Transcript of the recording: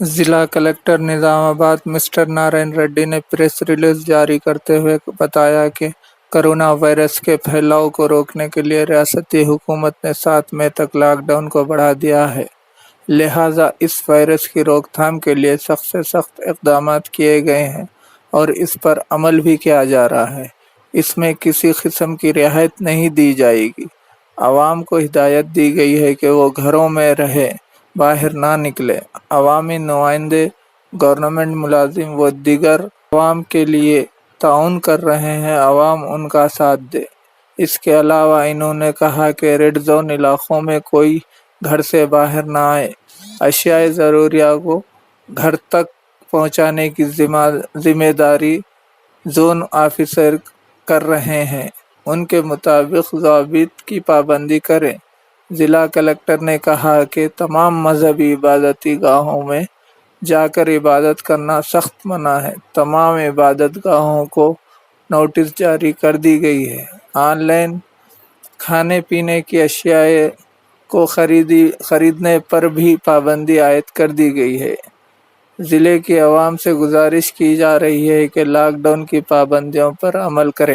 ضلع کلکٹر نظام آباد مسٹر نارائن ریڈی نے پریس ریلیز جاری کرتے ہوئے بتایا کہ کرونا وائرس کے پھیلاؤ کو روکنے کے لیے ریاستی حکومت نے 7 مئی تک لاک ڈاؤن کو بڑھا دیا ہے، لہٰذا اس وائرس کی روک تھام کے لیے سخت سے سخت اقدامات کیے گئے ہیں اور اس پر عمل بھی کیا جا رہا ہے۔ اس میں کسی قسم کی رعایت نہیں دی جائے گی۔ عوام کو ہدایت دی گئی ہے کہ وہ گھروں میں رہیں، باہر نہ نکلیں۔ عوامی نمائندے، گورنمنٹ ملازم و دیگر عوام کے لیے تعاون کر رہے ہیں، عوام ان کا ساتھ دے۔ اس کے علاوہ انہوں نے کہا کہ ریڈ زون علاقوں میں کوئی گھر سے باہر نہ آئے۔ اشیاء ضروریہ کو گھر تک پہنچانے کی ذمہ داری زون آفیسر کر رہے ہیں، ان کے مطابق ضوابط کی پابندی کریں۔ ضلع کلکٹر نے کہا کہ تمام مذہبی عبادتی گاہوں میں جا کر عبادت کرنا سخت منع ہے۔ تمام عبادت گاہوں کو نوٹس جاری کر دی گئی ہے۔ آن لائن کھانے پینے کی اشیاء کو خریدنے پر بھی پابندی عائد کر دی گئی ہے۔ ضلع کی عوام سے گزارش کی جا رہی ہے کہ لاک ڈاؤن کی پابندیوں پر عمل کریں۔